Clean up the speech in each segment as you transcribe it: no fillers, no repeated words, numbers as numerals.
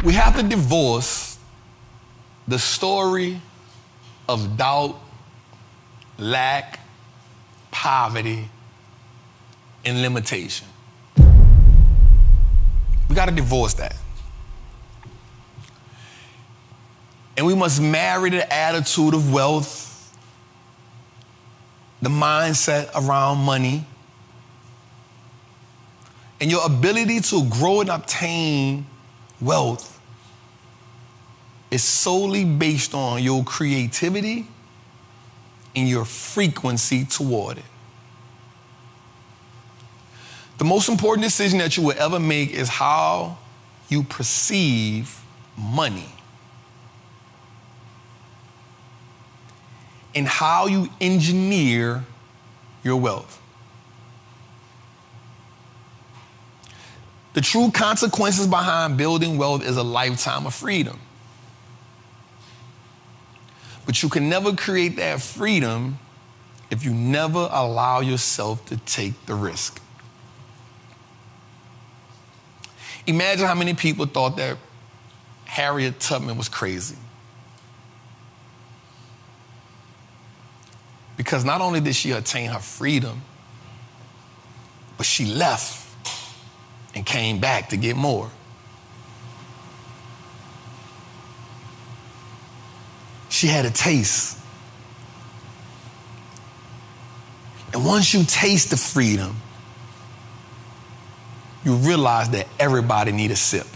We have to divorce the story of doubt, lack, poverty, and limitation. We got to divorce that. And we must marry the attitude of wealth, the mindset around money, and your ability to grow and obtain wealth is solely based on your creativity and your frequency toward it. The most important decision that you will ever make is how you perceive money and how you engineer your wealth. The true consequences behind building wealth is a lifetime of freedom. But you can never create that freedom if you never allow yourself to take the risk. Imagine how many people thought that Harriet Tubman was crazy. Because not only did she attain her freedom, but she left and came back to get more. She had a taste. And once you taste the freedom, you realize that everybody needs a sip.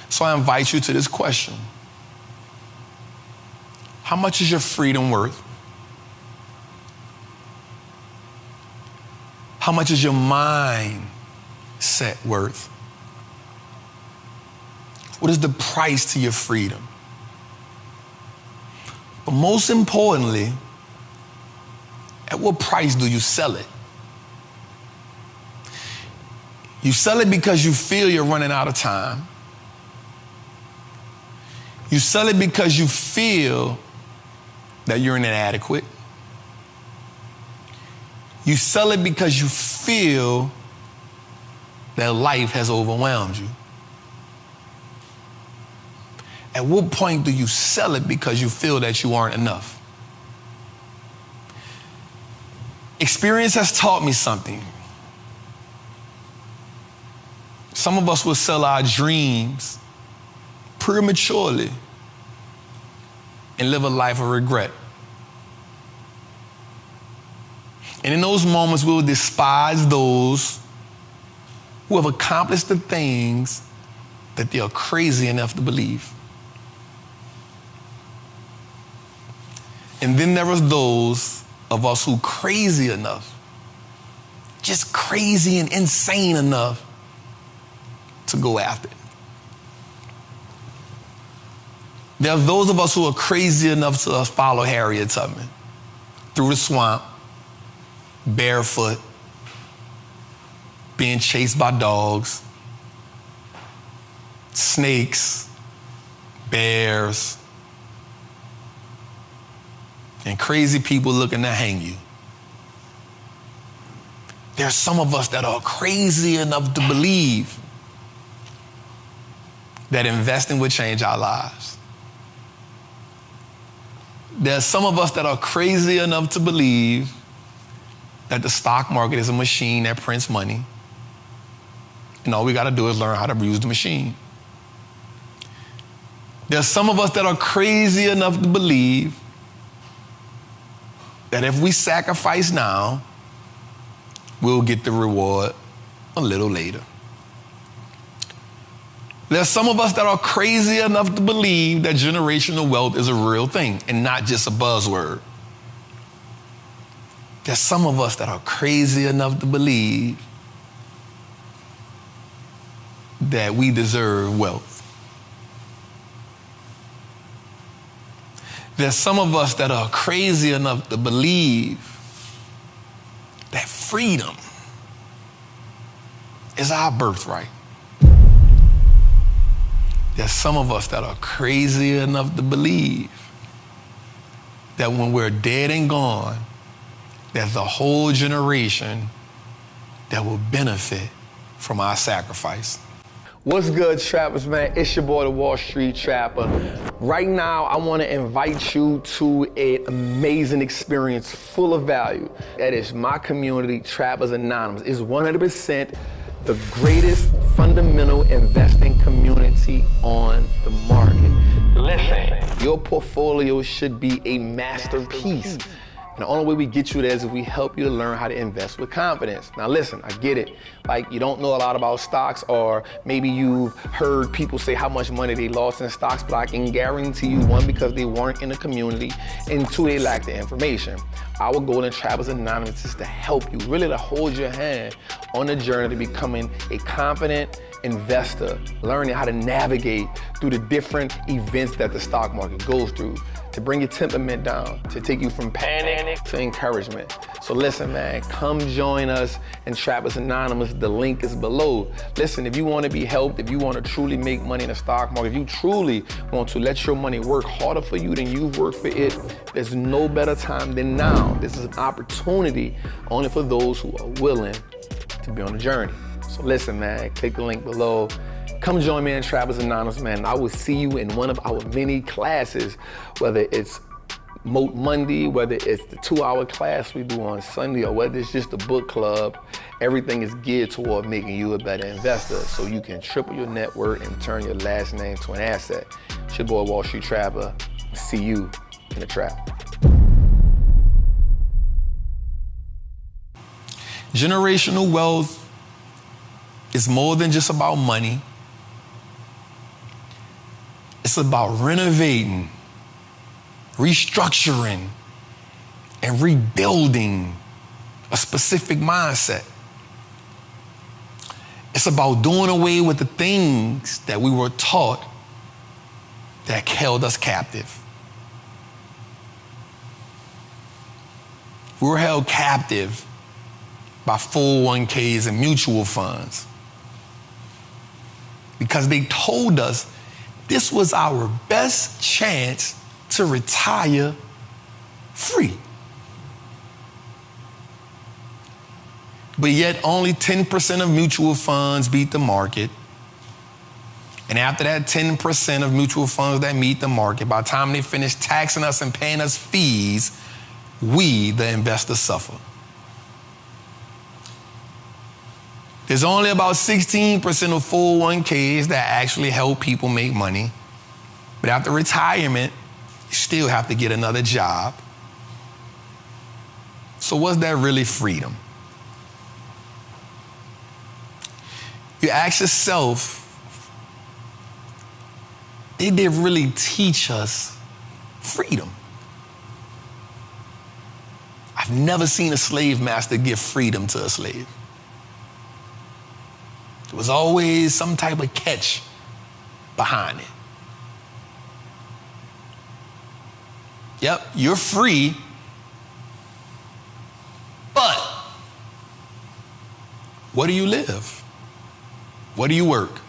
So I invite you to this question. How much is your freedom worth? How much is your mindset worth? What is the price to your freedom? But most importantly, at what price do you sell it? You sell it because you feel you're running out of time. You sell it because you feel that you're inadequate. You sell it because you feel that life has overwhelmed you. At what point do you sell it because you feel that you aren't enough? Experience has taught me something. Some of us will sell our dreams prematurely and live a life of regret. And in those moments, we will despise those who have accomplished the things that they are crazy enough to believe. And then there are those of us who crazy enough, just crazy and insane enough to go after it. There are those of us who are crazy enough to follow Harriet Tubman through the swamp, barefoot, being chased by dogs, snakes, bears, and crazy people looking to hang you. There are some of us that are crazy enough to believe that investing would change our lives. There are some of us that are crazy enough to believe that the stock market is a machine that prints money, and all we got to do is learn how to use the machine. There are some of us that are crazy enough to believe that if we sacrifice now, we'll get the reward a little later. There's some of us that are crazy enough to believe that generational wealth is a real thing and not just a buzzword. There's some of us that are crazy enough to believe that we deserve wealth. There's some of us that are crazy enough to believe that freedom is our birthright. There's some of us that are crazy enough to believe that when we're dead and gone, there's a whole generation that will benefit from our sacrifice. What's good, trappers, man? It's your boy, the Wall Street Trapper. Right now, I want to invite you to an amazing experience full of value. That is my community, Trappers Anonymous. It's 100% the greatest fundamental investing community on the market. Listen, your portfolio should be a masterpiece. And the only way we get you there is if we help you to learn how to invest with confidence. Now listen, I get it. Like, you don't know a lot about stocks, or maybe you've heard people say how much money they lost in stocks, but I can guarantee you, one, because they weren't in the community, and two, they lack the information. Our goal in Trappers Anonymous is to help you, really to hold your hand on the journey to becoming a confident investor, learning how to navigate through the different events that the stock market goes through, to bring your temperament down, to take you from panic to encouragement. So listen, man, come join us in Trappers Anonymous. The link is below. Listen, if you want to be helped, if you want to truly make money in the stock market, if you truly want to let your money work harder for you than you've worked for it, there's no better time than now. This is an opportunity only for those who are willing to be on the journey. So listen, man, click the link below. Come join me in Trappers Anonymous, man. I will see you in one of our many classes, whether it's Moat Monday, whether it's the 2-hour class we do on Sunday, or whether it's just a book club. Everything is geared toward making you a better investor so you can triple your net worth and turn your last name to an asset. It's your boy, Wall Street Trapper. See you in the trap. Generational wealth is more than just about money. It's about renovating, restructuring, and rebuilding a specific mindset. It's about doing away with the things that we were taught that held us captive. We were held captive by 401ks and mutual funds because they told us this was our best chance to retire free. But yet only 10% of mutual funds beat the market. And after that 10% of mutual funds that meet the market, by the time they finish taxing us and paying us fees, we, the investors, suffer. There's only about 16% of 401ks that actually help people make money. But after retirement, you still have to get another job. So was that really freedom? You ask yourself, did they really teach us freedom? I've never seen a slave master give freedom to a slave. There was always some type of catch behind it. Yep, you're free, but where do you live? Where do you work?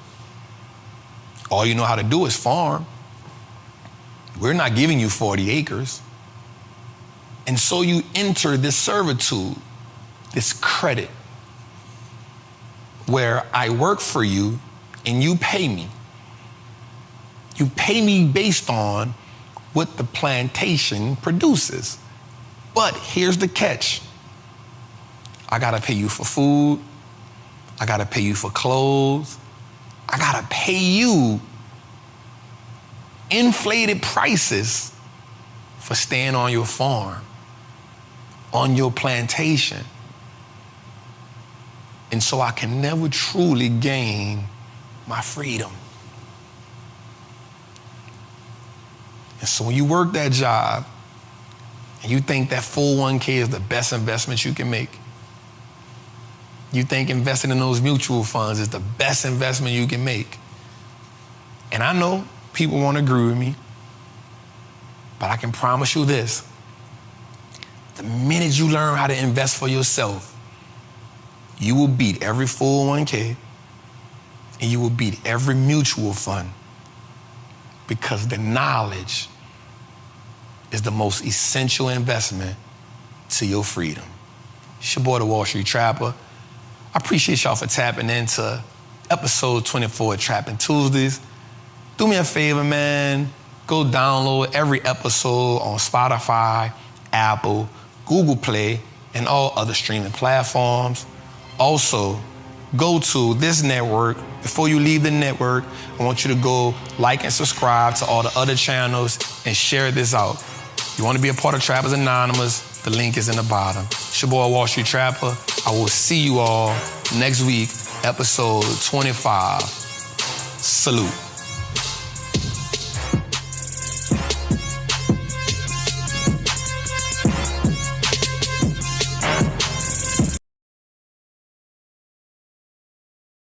All you know how to do is farm. We're not giving you 40 acres. And so you enter this servitude, this credit, where I work for you and you pay me. You pay me based on what the plantation produces. But here's the catch. I gotta pay you for food. I gotta pay you for clothes. I gotta pay you inflated prices for staying on your farm, on your plantation. And so I can never truly gain my freedom. And so when you work that job and you think that 401k is the best investment you can make, you think investing in those mutual funds is the best investment you can make. And I know people won't agree with me, but I can promise you this. The minute you learn how to invest for yourself, you will beat every 401k and you will beat every mutual fund, because the knowledge is the most essential investment to your freedom. It's your boy, the Wall Street Trapper. I appreciate y'all for tapping into episode 24 of Trappin' Tuesdays. Do me a favor, man. Go download every episode on Spotify, Apple, Google Play, and all other streaming platforms. Also, go to this network. Before you leave the network, I want you to go like and subscribe to all the other channels and share this out. You want to be a part of Trappers Anonymous, the link is in the bottom. It's your boy, Wall Street Trapper. I will see you all next week, episode 25. Salute.